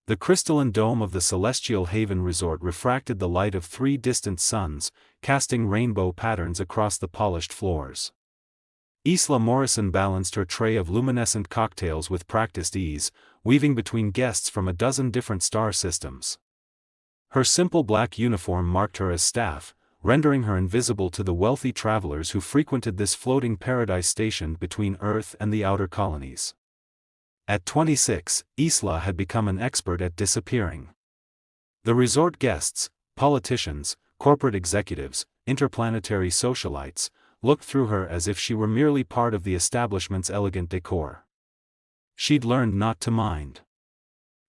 The crystalline dome of the Celestial Haven Resort refracted the light of 3 distant suns, casting rainbow patterns across the polished floors. Isla Morrison balanced her tray of luminescent cocktails with practiced ease, weaving between guests from a dozen different star systems. Her simple black uniform marked her as staff, rendering her invisible to the wealthy travelers who frequented this floating paradise station between Earth and the outer colonies. At 26, Isla had become an expert at disappearing. The resort guests, politicians, corporate executives, interplanetary socialites, looked through her as if she were merely part of the establishment's elegant decor. She'd learned not to mind.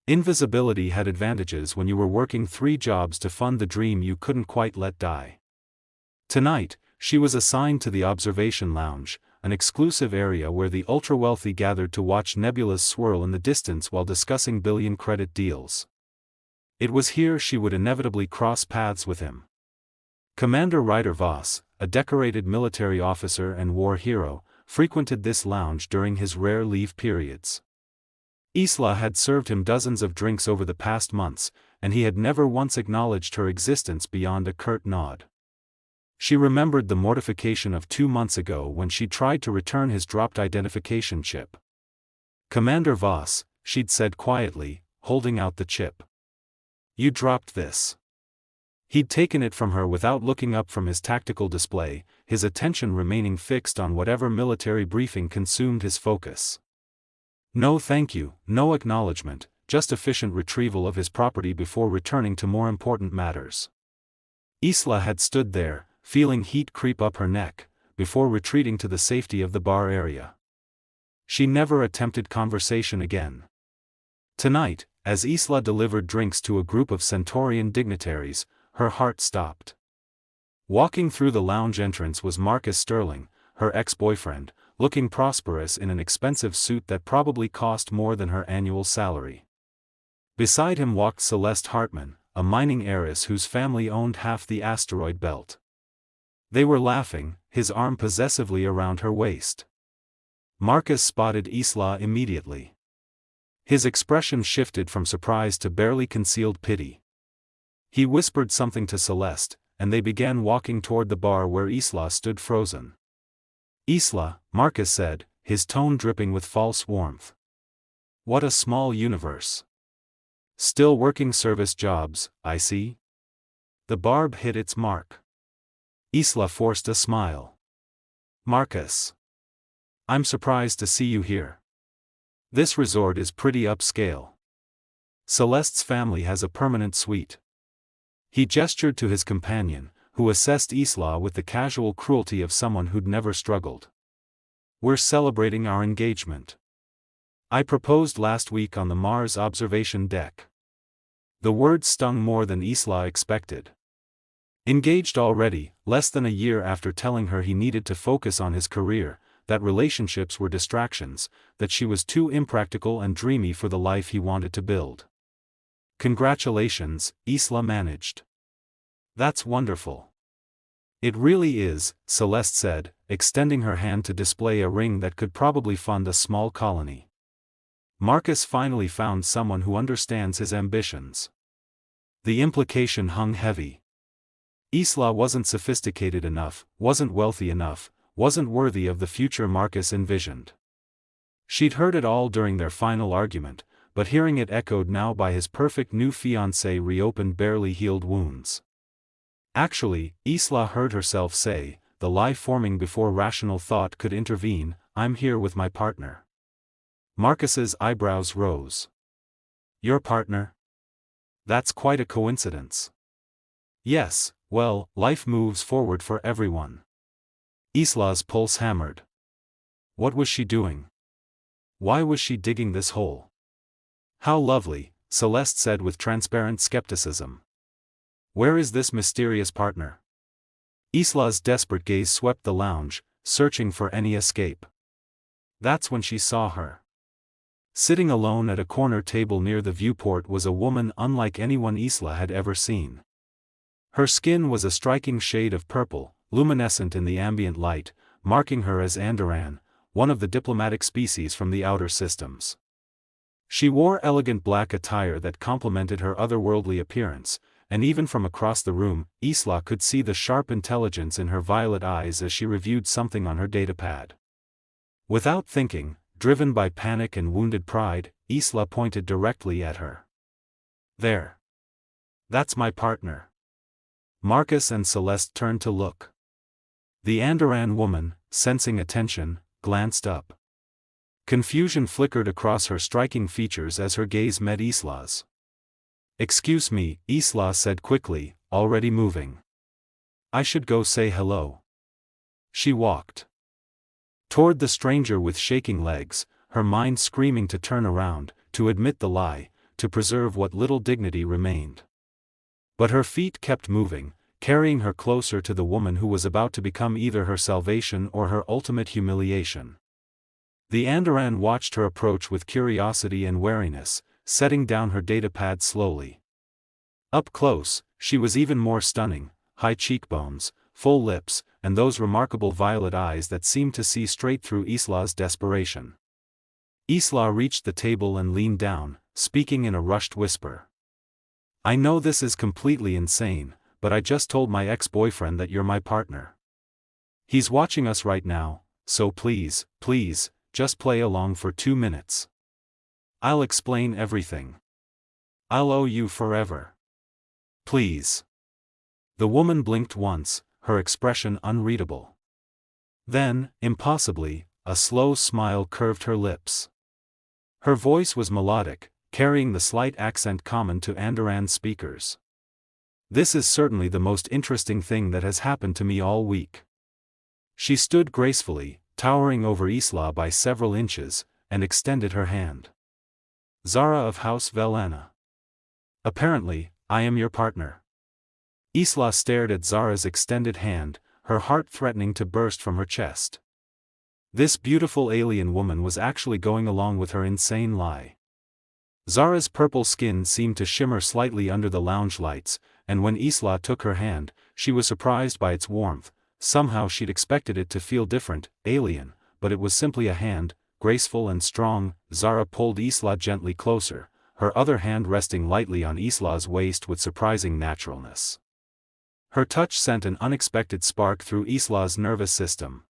Invisibility had advantages when you were working 3 jobs to fund the dream you couldn't quite let die. Tonight, she was assigned to the observation lounge, an exclusive area where the ultra-wealthy gathered to watch nebulas swirl in the distance while discussing billion-credit deals. It was here she would inevitably cross paths with him. Commander Ryder Voss, a decorated military officer and war hero, frequented this lounge during his rare leave periods. Isla had served him dozens of drinks over the past months, and he had never once acknowledged her existence beyond a curt nod. She remembered the mortification of 2 months ago when she tried to return his dropped identification chip. "Commander Voss," she'd said quietly, holding out the chip. "You dropped this." He'd taken it from her without looking up from his tactical display, his attention remaining fixed on whatever military briefing consumed his focus. No thank you, no acknowledgement, just efficient retrieval of his property before returning to more important matters. Isla had stood there, feeling heat creep up her neck, before retreating to the safety of the bar area. She never attempted conversation again. Tonight, as Isla delivered drinks to a group of Centaurian dignitaries, her heart stopped. Walking through the lounge entrance was Marcus Sterling, her ex-boyfriend, looking prosperous in an expensive suit that probably cost more than her annual salary. Beside him walked Celeste Hartman, a mining heiress whose family owned half the asteroid belt. They were laughing, his arm possessively around her waist. Marcus spotted Isla immediately. His expression shifted from surprise to barely concealed pity. He whispered something to Celeste, and they began walking toward the bar where Isla stood frozen. "Isla," Marcus said, his tone dripping with false warmth. "What a small universe. Still working service jobs, I see." The barb hit its mark. Isla forced a smile. "Marcus. I'm surprised to see you here. This resort is pretty upscale. Celeste's family has a permanent suite." He gestured to his companion, who assessed Isla with the casual cruelty of someone who'd never struggled. "We're celebrating our engagement. I proposed last week on the Mars observation deck." The word stung more than Isla expected. Engaged already, less than a year after telling her he needed to focus on his career, that relationships were distractions, that she was too impractical and dreamy for the life he wanted to build. "Congratulations," Isla managed. "That's wonderful." "It really is," Celeste said, extending her hand to display a ring that could probably fund a small colony. Marcus finally found someone who understands his ambitions. The implication hung heavy. Isla wasn't sophisticated enough, wasn't wealthy enough, wasn't worthy of the future Marcus envisioned. She'd heard it all during their final argument, but hearing it echoed now by his perfect new fiancé reopened barely healed wounds. Actually, Isla heard herself say, the lie forming before rational thought could intervene, "I'm here with my partner." Marcus's eyebrows rose. "Your partner? That's quite a coincidence." "Yes, well, life moves forward for everyone." Isla's pulse hammered. What was she doing? Why was she digging this hole? "How lovely," Celeste said with transparent skepticism. "Where is this mysterious partner?" Isla's desperate gaze swept the lounge, searching for any escape. That's when she saw her. Sitting alone at a corner table near the viewport was a woman unlike anyone Isla had ever seen. Her skin was a striking shade of purple, luminescent in the ambient light, marking her as Andoran, one of the diplomatic species from the outer systems. She wore elegant black attire that complemented her otherworldly appearance, and even from across the room, Isla could see the sharp intelligence in her violet eyes as she reviewed something on her datapad. Without thinking, driven by panic and wounded pride, Isla pointed directly at her. "There. That's my partner." Marcus and Celeste turned to look. The Andoran woman, sensing attention, glanced up. Confusion flickered across her striking features as her gaze met Isla's. "Excuse me," Isla said quickly, already moving. "I should go say hello." She walked toward the stranger with shaking legs, her mind screaming to turn around, to admit the lie, to preserve what little dignity remained. But her feet kept moving, carrying her closer to the woman who was about to become either her salvation or her ultimate humiliation. The Andoran watched her approach with curiosity and wariness, setting down her datapad slowly. Up close, she was even more stunning: high cheekbones, full lips, and those remarkable violet eyes that seemed to see straight through Isla's desperation. Isla reached the table and leaned down, speaking in a rushed whisper. "I know this is completely insane, but I just told my ex-boyfriend that you're my partner. He's watching us right now, so please, please, just play along for 2 minutes. I'll explain everything. I'll owe you forever. Please." The woman blinked once, her expression unreadable. Then, impossibly, a slow smile curved her lips. Her voice was melodic, carrying the slight accent common to Andoran speakers. "This is certainly the most interesting thing that has happened to me all week." She stood gracefully, towering over Isla by several inches, and extended her hand. "Zara of House Velana. Apparently, I am your partner." Isla stared at Zara's extended hand, her heart threatening to burst from her chest. This beautiful alien woman was actually going along with her insane lie. Zara's purple skin seemed to shimmer slightly under the lounge lights, and when Isla took her hand, she was surprised by its warmth. Somehow she'd expected it to feel different, alien, but it was simply a hand, graceful and strong. Zara pulled Isla gently closer, her other hand resting lightly on Isla's waist with surprising naturalness. Her touch sent an unexpected spark through Isla's nervous system.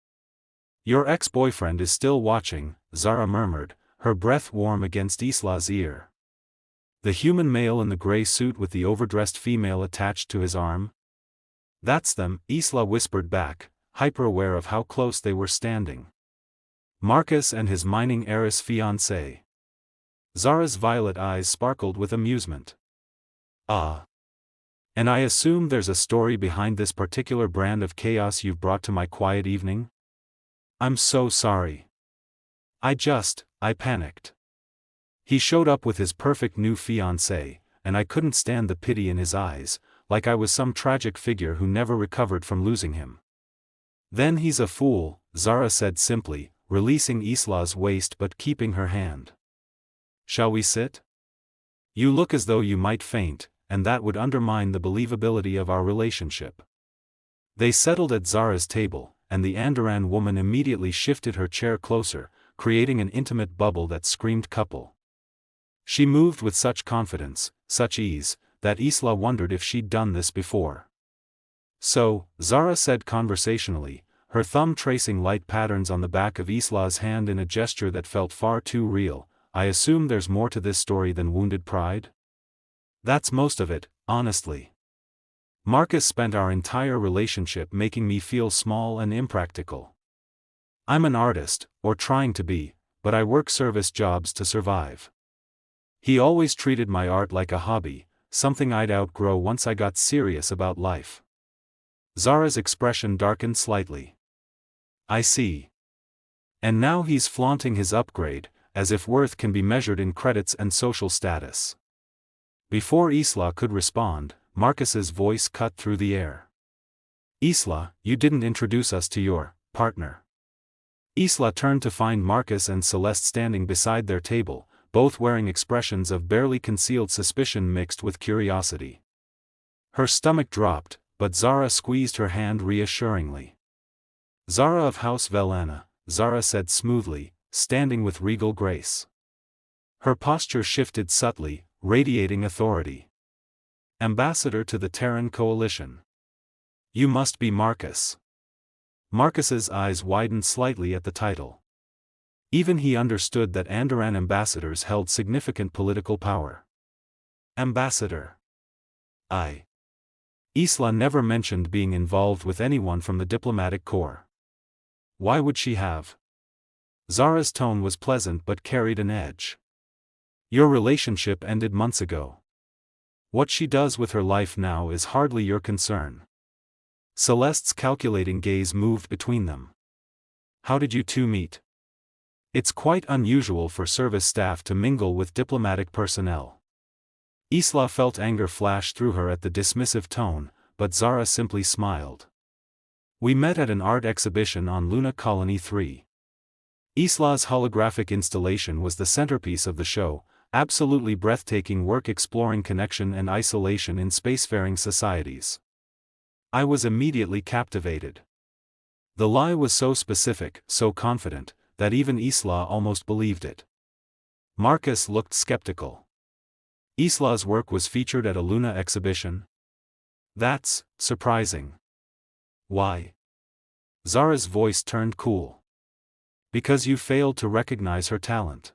"Your ex-boyfriend is still watching," Zara murmured, her breath warm against Isla's ear. "The human male in the gray suit with the overdressed female attached to his arm?" "That's them," Isla whispered back, hyper-aware of how close they were standing. "Marcus and his mining heiress fiancée." Zara's violet eyes sparkled with amusement. "Ah. And I assume there's a story behind this particular brand of chaos you've brought to my quiet evening? I'm so sorry. I panicked. He showed up with his perfect new fiancée, and I couldn't stand the pity in his eyes, like I was some tragic figure who never recovered from losing him." "Then he's a fool," Zara said simply, releasing Isla's waist but keeping her hand. "Shall we sit? You look as though you might faint, and that would undermine the believability of our relationship." They settled at Zara's table, and the Andoran woman immediately shifted her chair closer, creating an intimate bubble that screamed couple. She moved with such confidence, such ease, that Isla wondered if she'd done this before. "So," Zara said conversationally, her thumb tracing light patterns on the back of Isla's hand in a gesture that felt far too real, "I assume there's more to this story than wounded pride?" "That's most of it, honestly. Marcus spent our entire relationship making me feel small and impractical. I'm an artist, or trying to be, but I work service jobs to survive. He always treated my art like a hobby, something I'd outgrow once I got serious about life." Zara's expression darkened slightly. "I see. And now he's flaunting his upgrade, as if worth can be measured in credits and social status." Before Isla could respond, Marcus's voice cut through the air. "Isla, you didn't introduce us to your partner." Isla turned to find Marcus and Celeste standing beside their table, both wearing expressions of barely concealed suspicion mixed with curiosity. Her stomach dropped, but Zara squeezed her hand reassuringly. "Zara of House Velana," Zara said smoothly, standing with regal grace. Her posture shifted subtly, radiating authority. Ambassador to the Terran Coalition. You must be Marcus. Marcus's eyes widened slightly at the title. Even he understood that Andoran ambassadors held significant political power. Ambassador. I. Isla never mentioned being involved with anyone from the diplomatic corps. Why would she have? Zara's tone was pleasant but carried an edge. Your relationship ended months ago. What she does with her life now is hardly your concern. Celeste's calculating gaze moved between them. How did you two meet? It's quite unusual for service staff to mingle with diplomatic personnel. Isla felt anger flash through her at the dismissive tone, but Zara simply smiled. We met at an art exhibition on Luna Colony 3. Isla's holographic installation was the centerpiece of the show, absolutely breathtaking work exploring connection and isolation in spacefaring societies. I was immediately captivated. The lie was so specific, so confident, that even Isla almost believed it. Marcus looked skeptical. Isla's work was featured at a Luna exhibition? That's surprising. Why? Zara's voice turned cool. Because you failed to recognize her talent.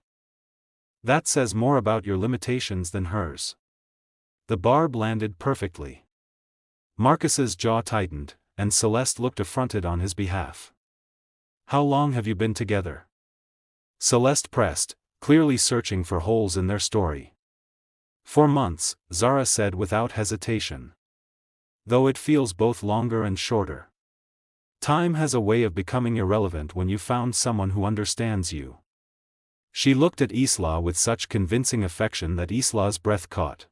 That says more about your limitations than hers. The barb landed perfectly. Marcus's jaw tightened, and Celeste looked affronted on his behalf. How long have you been together? Celeste pressed, clearly searching for holes in their story. 4 months, Zara said without hesitation. Though it feels both longer and shorter. Time has a way of becoming irrelevant when you found someone who understands you. She looked at Isla with such convincing affection that Isla's breath caught.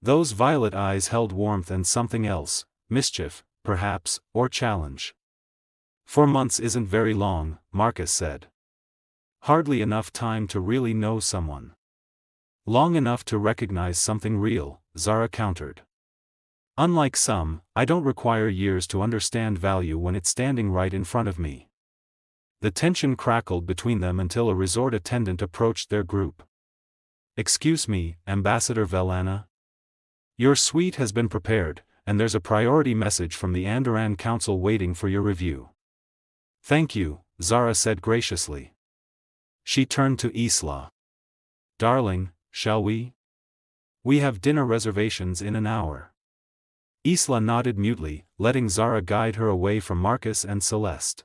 Those violet eyes held warmth and something else, mischief, perhaps, or challenge. 4 months isn't very long, Marcus said. Hardly enough time to really know someone. Long enough to recognize something real, Zara countered. Unlike some, I don't require years to understand value when it's standing right in front of me. The tension crackled between them until a resort attendant approached their group. Excuse me, Ambassador Velana? Your suite has been prepared, and there's a priority message from the Andoran Council waiting for your review. Thank you, Zara said graciously. She turned to Isla. Darling, shall we? We have dinner reservations in an hour. Isla nodded mutely, letting Zara guide her away from Marcus and Celeste.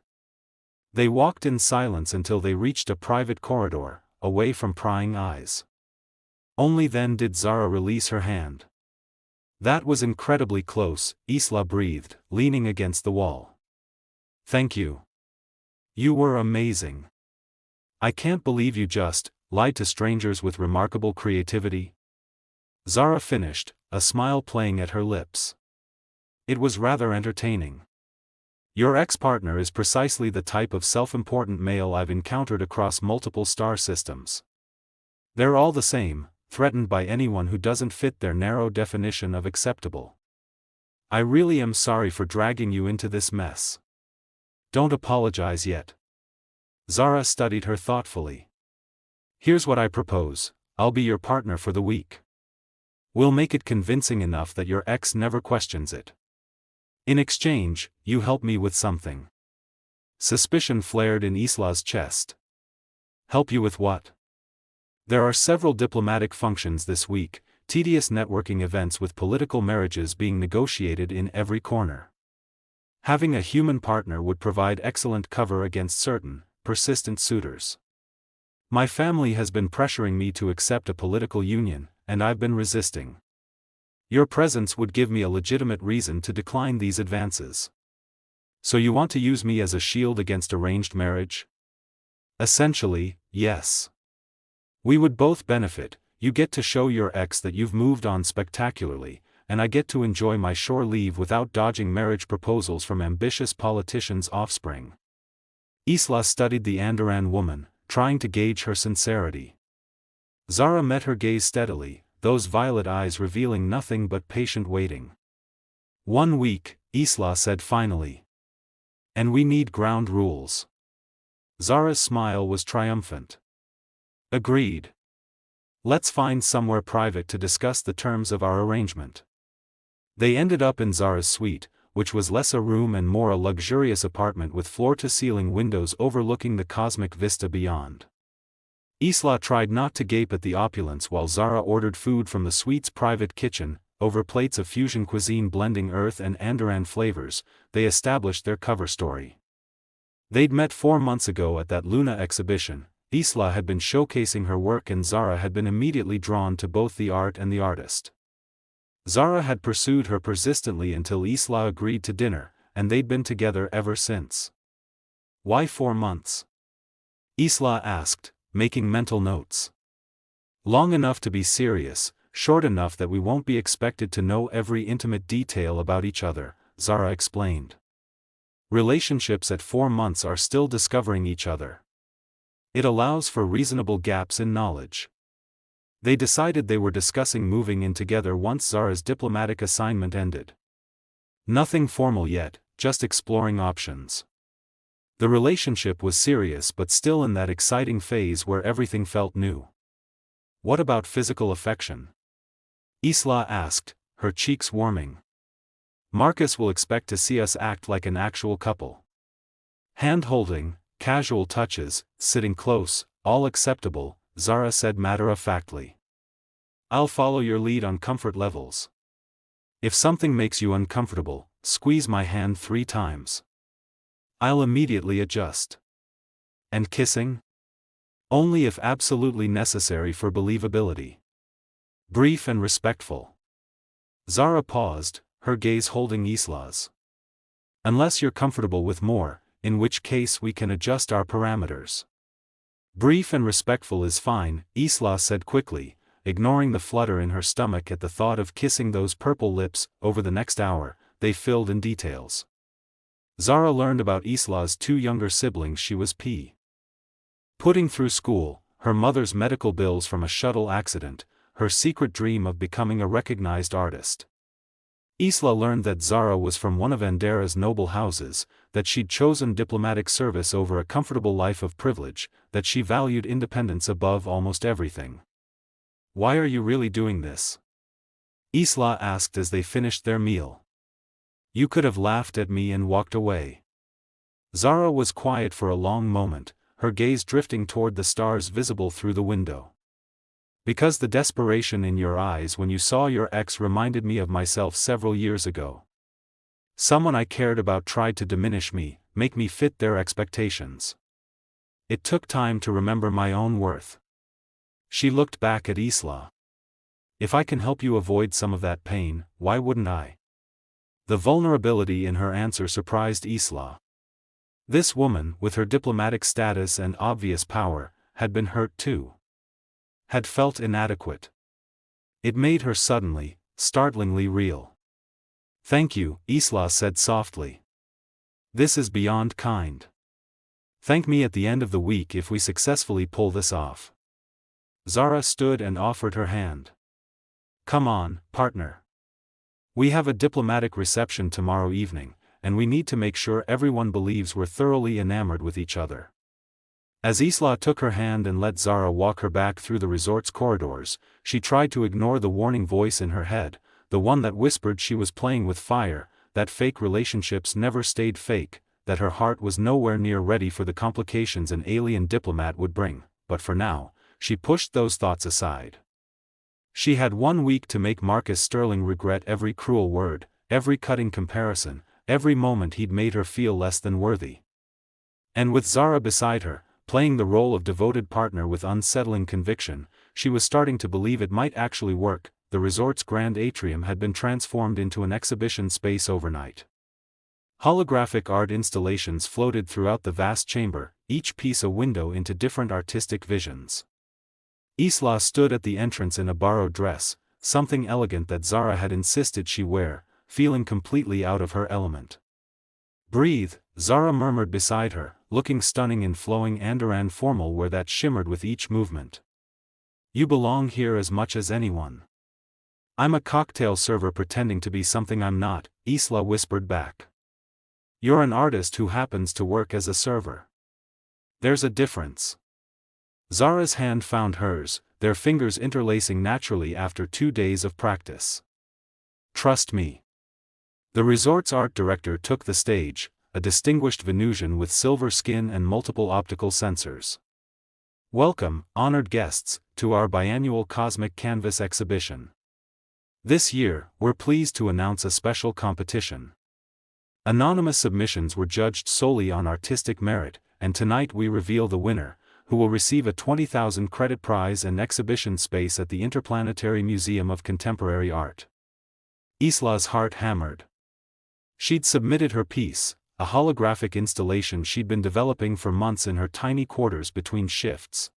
They walked in silence until they reached a private corridor, away from prying eyes. Only then did Zara release her hand. That was incredibly close, Isla breathed, leaning against the wall. Thank you. You were amazing. I can't believe you just lied to strangers with remarkable creativity. Zara finished, a smile playing at her lips. It was rather entertaining. Your ex-partner is precisely the type of self-important male I've encountered across multiple star systems. They're all the same, threatened by anyone who doesn't fit their narrow definition of acceptable. I really am sorry for dragging you into this mess. Don't apologize yet. Zara studied her thoughtfully. Here's what I propose, I'll be your partner for the week. We'll make it convincing enough that your ex never questions it. In exchange, you help me with something. Suspicion flared in Isla's chest. Help you with what? There are several diplomatic functions this week, tedious networking events with political marriages being negotiated in every corner. Having a human partner would provide excellent cover against certain, persistent suitors. My family has been pressuring me to accept a political union, and I've been resisting. Your presence would give me a legitimate reason to decline these advances. So you want to use me as a shield against arranged marriage? Essentially, yes. We would both benefit, you get to show your ex that you've moved on spectacularly, and I get to enjoy my shore leave without dodging marriage proposals from ambitious politicians' offspring. Isla studied the Andoran woman, trying to gauge her sincerity. Zara met her gaze steadily, those violet eyes revealing nothing but patient waiting. 1 week, Isla said finally. And we need ground rules. Zara's smile was triumphant. Agreed. Let's find somewhere private to discuss the terms of our arrangement. They ended up in Zara's suite, which was less a room and more a luxurious apartment with floor-to-ceiling windows overlooking the cosmic vista beyond. Isla tried not to gape at the opulence while Zara ordered food from the suite's private kitchen. Over plates of fusion cuisine blending earth and Andoran flavors, they established their cover story. They'd met 4 months ago at that Luna exhibition. Isla had been showcasing her work and Zara had been immediately drawn to both the art and the artist. Zara had pursued her persistently until Isla agreed to dinner, and they'd been together ever since. Why 4 months? Isla asked, making mental notes. Long enough to be serious, short enough that we won't be expected to know every intimate detail about each other, Zara explained. Relationships at 4 months are still discovering each other. It allows for reasonable gaps in knowledge. They decided they were discussing moving in together once Zara's diplomatic assignment ended. Nothing formal yet, just exploring options. The relationship was serious but still in that exciting phase where everything felt new. What about physical affection? Isla asked, her cheeks warming. Marcus will expect to see us act like an actual couple. Hand-holding, casual touches, sitting close, all acceptable, Zara said matter-of-factly. I'll follow your lead on comfort levels. If something makes you uncomfortable, squeeze my hand 3 times. I'll immediately adjust. And kissing? Only if absolutely necessary for believability. Brief and respectful. Zara paused, her gaze holding Isla's. Unless you're comfortable with more, in which case we can adjust our parameters. Brief and respectful is fine, Isla said quickly, ignoring the flutter in her stomach at the thought of kissing those purple lips. Over the next hour, they filled in details. Zara learned about Isla's 2 younger siblings she was putting through school, her mother's medical bills from a shuttle accident, her secret dream of becoming a recognized artist. Isla learned that Zara was from one of Andera's noble houses, that she'd chosen diplomatic service over a comfortable life of privilege, that she valued independence above almost everything. Why are you really doing this? Isla asked as they finished their meal. You could have laughed at me and walked away. Zara was quiet for a long moment, her gaze drifting toward the stars visible through the window. Because the desperation in your eyes when you saw your ex reminded me of myself several years ago. Someone I cared about tried to diminish me, make me fit their expectations. It took time to remember my own worth. She looked back at Isla. If I can help you avoid some of that pain, why wouldn't I? The vulnerability in her answer surprised Isla. This woman, with her diplomatic status and obvious power, had been hurt too. Had felt inadequate. It made her suddenly, startlingly real. Thank you, Isla said softly. This is beyond kind. Thank me at the end of the week if we successfully pull this off. Zara stood and offered her hand. Come on, partner. We have a diplomatic reception tomorrow evening, and we need to make sure everyone believes we're thoroughly enamored with each other. As Isla took her hand and let Zara walk her back through the resort's corridors, she tried to ignore the warning voice in her head, the one that whispered she was playing with fire, that fake relationships never stayed fake, that her heart was nowhere near ready for the complications an alien diplomat would bring. But for now, she pushed those thoughts aside. She had 1 week to make Marcus Sterling regret every cruel word, every cutting comparison, every moment he'd made her feel less than worthy. And with Zara beside her, playing the role of devoted partner with unsettling conviction, she was starting to believe it might actually work. The resort's grand atrium had been transformed into an exhibition space overnight. Holographic art installations floated throughout the vast chamber, each piece a window into different artistic visions. Isla stood at the entrance in a borrowed dress, something elegant that Zara had insisted she wear, feeling completely out of her element. Breathe, Zara murmured beside her, looking stunning in flowing Andoran formal wear that shimmered with each movement. You belong here as much as anyone. I'm a cocktail server pretending to be something I'm not, Isla whispered back. You're an artist who happens to work as a server. There's a difference. Zara's hand found hers, their fingers interlacing naturally after 2 days of practice. Trust me. The resort's art director took the stage, a distinguished Venusian with silver skin and multiple optical sensors. Welcome, honored guests, to our biannual Cosmic Canvas exhibition. This year, we're pleased to announce a special competition. Anonymous submissions were judged solely on artistic merit, and tonight we reveal the winner, who will receive a 20,000 credit prize and exhibition space at the Interplanetary Museum of Contemporary Art. Isla's heart hammered. She'd submitted her piece, a holographic installation she'd been developing for months in her tiny quarters between shifts.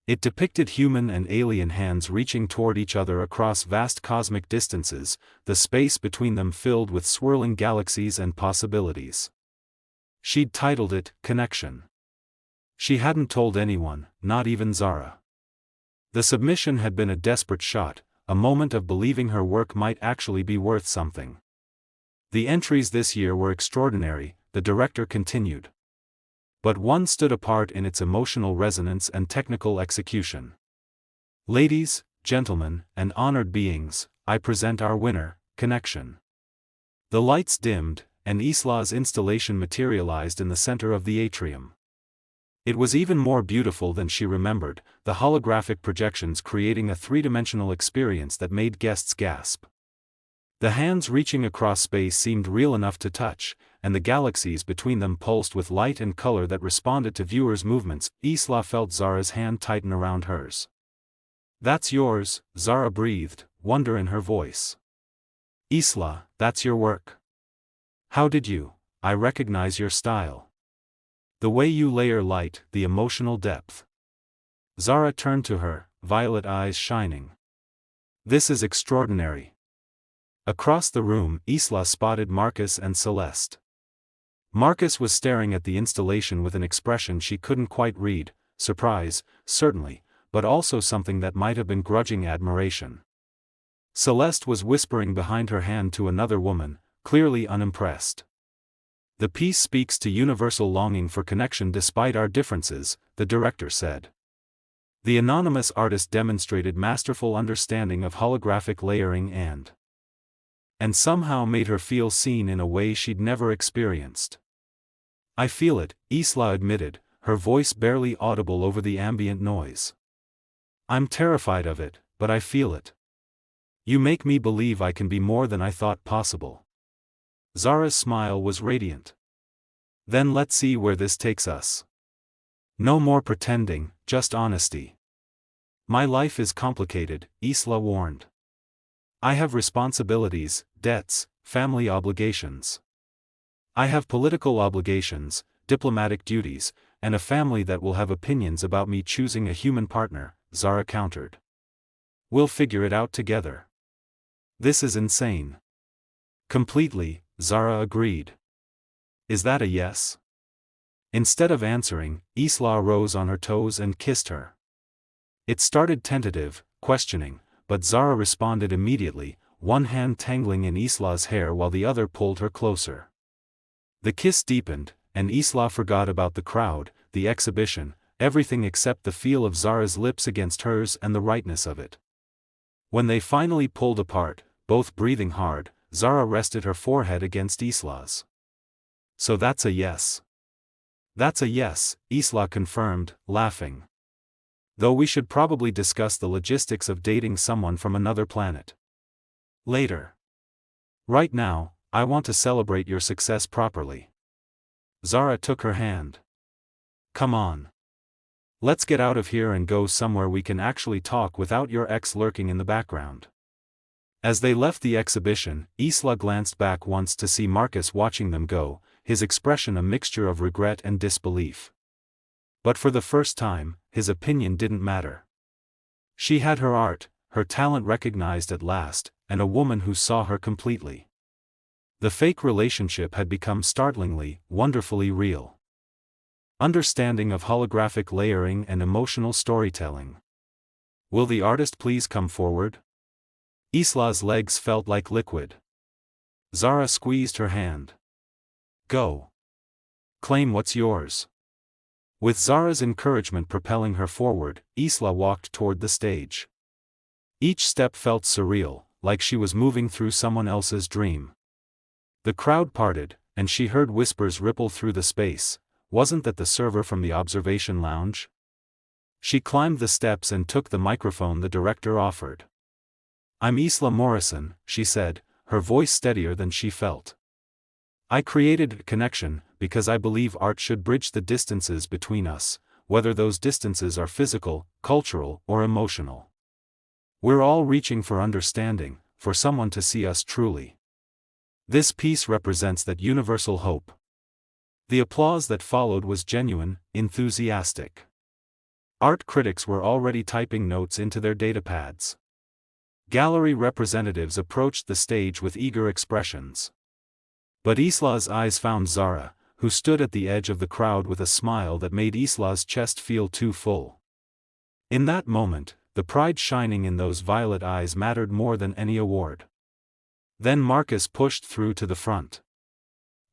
It depicted human and alien hands reaching toward each other across vast cosmic distances, the space between them filled with swirling galaxies and possibilities. She'd titled it, Connection. She hadn't told anyone, not even Zara. The submission had been a desperate shot, a moment of believing her work might actually be worth something. The entries this year were extraordinary, the director continued. But one stood apart in its emotional resonance and technical execution. Ladies, gentlemen, and honored beings, I present our winner, Connection. The lights dimmed, and Isla's installation materialized in the center of the atrium. It was even more beautiful than she remembered, the holographic projections creating a three-dimensional experience that made guests gasp. The hands reaching across space seemed real enough to touch, and the galaxies between them pulsed with light and color that responded to viewers' movements. Isla felt Zara's hand tighten around hers. That's yours, Zara breathed, wonder in her voice. Isla, that's your work. How did you? I recognize your style. The way you layer light, the emotional depth. Zara turned to her, violet eyes shining. This is extraordinary. Across the room, Isla spotted Marcus and Celeste. Marcus was staring at the installation with an expression she couldn't quite read, surprise, certainly, but also something that might have been grudging admiration. Celeste was whispering behind her hand to another woman, clearly unimpressed. The piece speaks to universal longing for connection despite our differences, the director said. The anonymous artist demonstrated masterful understanding of holographic layering and somehow made her feel seen in a way she'd never experienced. I feel it, Isla admitted, her voice barely audible over the ambient noise. I'm terrified of it, but I feel it. You make me believe I can be more than I thought possible. Zara's smile was radiant. Then let's see where this takes us. No more pretending, just honesty. My life is complicated, Isla warned. I have responsibilities, debts, family obligations. I have political obligations, diplomatic duties, and a family that will have opinions about me choosing a human partner, Zara countered. We'll figure it out together. This is insane. Completely, Zara agreed. Is that a yes? Instead of answering, Isla rose on her toes and kissed her. It started tentative, questioning, but Zara responded immediately, one hand tangling in Isla's hair while the other pulled her closer. The kiss deepened, and Isla forgot about the crowd, the exhibition, everything except the feel of Zara's lips against hers and the rightness of it. When they finally pulled apart, both breathing hard, Zara rested her forehead against Isla's. So that's a yes. That's a yes, Isla confirmed, laughing. Though we should probably discuss the logistics of dating someone from another planet later. Right now, I want to celebrate your success properly. Zara took her hand. Come on. Let's get out of here and go somewhere we can actually talk without your ex lurking in the background. As they left the exhibition, Isla glanced back once to see Marcus watching them go, his expression a mixture of regret and disbelief. But for the first time, his opinion didn't matter. She had her art, her talent recognized at last, and a woman who saw her completely. The fake relationship had become startlingly, wonderfully real. Understanding of holographic layering and emotional storytelling. Will the artist please come forward? Isla's legs felt like liquid. Zara squeezed her hand. Go. Claim what's yours. With Zara's encouragement propelling her forward, Isla walked toward the stage. Each step felt surreal, like she was moving through someone else's dream. The crowd parted, and she heard whispers ripple through the space. Wasn't that the server from the observation lounge? She climbed the steps and took the microphone the director offered. "I'm Isla Morrison," she said, her voice steadier than she felt. "I created a connection because I believe art should bridge the distances between us, whether those distances are physical, cultural, or emotional. We're all reaching for understanding, for someone to see us truly. This piece represents that universal hope." The applause that followed was genuine, enthusiastic. Art critics were already typing notes into their datapads. Gallery representatives approached the stage with eager expressions. But Isla's eyes found Zara, who stood at the edge of the crowd with a smile that made Isla's chest feel too full. In that moment, the pride shining in those violet eyes mattered more than any award. Then Marcus pushed through to the front.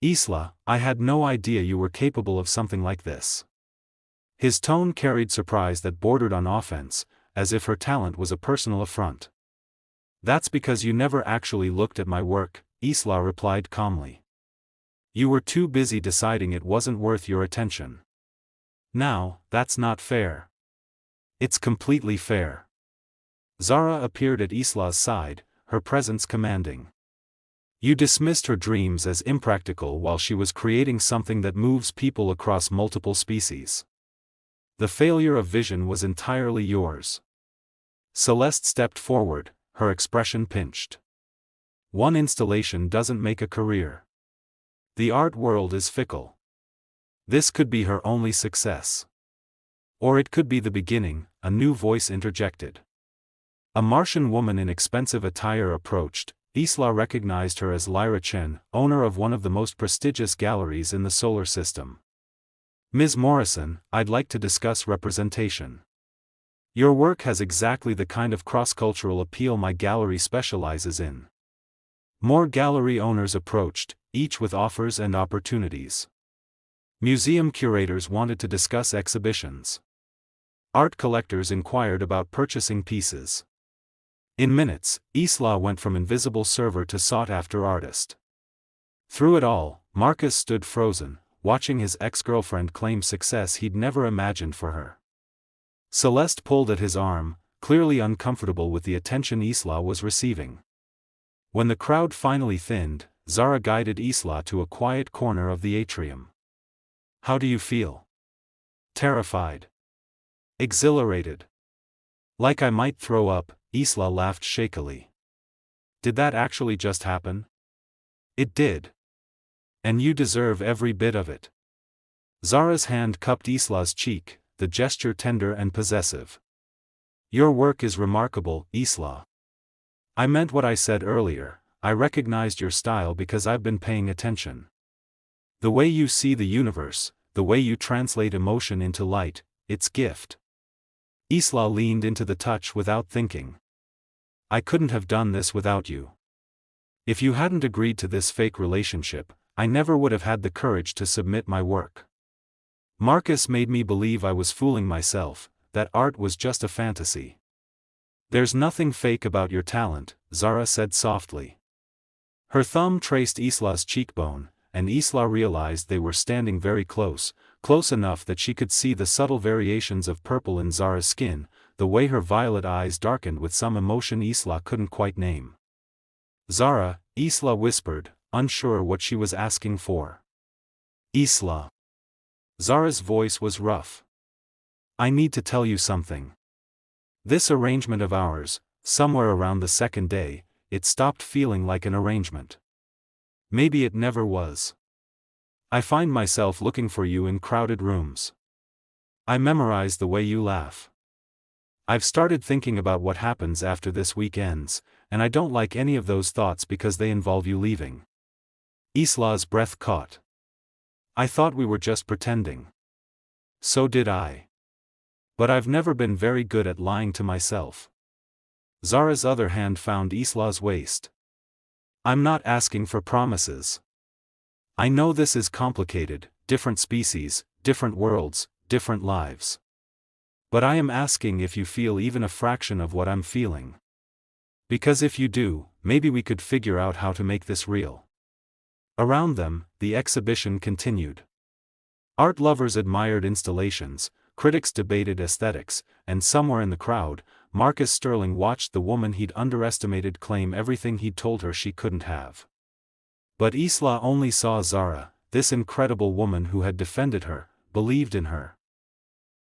"Isla, I had no idea you were capable of something like this." His tone carried surprise that bordered on offense, as if her talent was a personal affront. "That's because you never actually looked at my work," Isla replied calmly. "You were too busy deciding it wasn't worth your attention." "Now, that's not fair." "It's completely fair." Zara appeared at Isla's side, her presence commanding. "You dismissed her dreams as impractical while she was creating something that moves people across multiple species. The failure of vision was entirely yours." Celeste stepped forward, her expression pinched. "One installation doesn't make a career. The art world is fickle. This could be her only success. Or it could be the beginning," a new voice interjected. A Martian woman in expensive attire approached. Isla recognized her as Lyra Chen, owner of one of the most prestigious galleries in the solar system. "Ms. Morrison, I'd like to discuss representation. Your work has exactly the kind of cross-cultural appeal my gallery specializes in." More gallery owners approached, each with offers and opportunities. Museum curators wanted to discuss exhibitions. Art collectors inquired about purchasing pieces. In minutes, Isla went from invisible server to sought-after artist. Through it all, Marcus stood frozen, watching his ex-girlfriend claim success he'd never imagined for her. Celeste pulled at his arm, clearly uncomfortable with the attention Isla was receiving. When the crowd finally thinned, Zara guided Isla to a quiet corner of the atrium. "How do you feel?" "Terrified." "Exhilarated." "Like I might throw up," Isla laughed shakily. "Did that actually just happen?" "It did. And you deserve every bit of it." Zara's hand cupped Isla's cheek, the gesture tender and possessive. "Your work is remarkable, Isla. I meant what I said earlier, I recognized your style because I've been paying attention. The way you see the universe, the way you translate emotion into light, it's gift." Isla leaned into the touch without thinking. "I couldn't have done this without you. If you hadn't agreed to this fake relationship, I never would have had the courage to submit my work. Marcus made me believe I was fooling myself, that art was just a fantasy." "There's nothing fake about your talent," Zara said softly. Her thumb traced Isla's cheekbone, and Isla realized they were standing very close enough that she could see the subtle variations of purple in Zara's skin, the way her violet eyes darkened with some emotion Isla couldn't quite name. "Zara," Isla whispered, unsure what she was asking for. "Isla." Zara's voice was rough. "I need to tell you something. This arrangement of ours, somewhere around the second day, it stopped feeling like an arrangement. Maybe it never was. I find myself looking for you in crowded rooms. I memorize the way you laugh. I've started thinking about what happens after this week ends, and I don't like any of those thoughts because they involve you leaving." Isla's breath caught. "I thought we were just pretending." "So did I. But I've never been very good at lying to myself." Zara's other hand found Isla's waist. "I'm not asking for promises. I know this is complicated, different species, different worlds, different lives. But I am asking if you feel even a fraction of what I'm feeling. Because if you do, maybe we could figure out how to make this real." Around them, the exhibition continued. Art lovers admired installations, critics debated aesthetics, and somewhere in the crowd, Marcus Sterling watched the woman he'd underestimated claim everything he'd told her she couldn't have. But Isla only saw Zara, this incredible woman who had defended her, believed in her.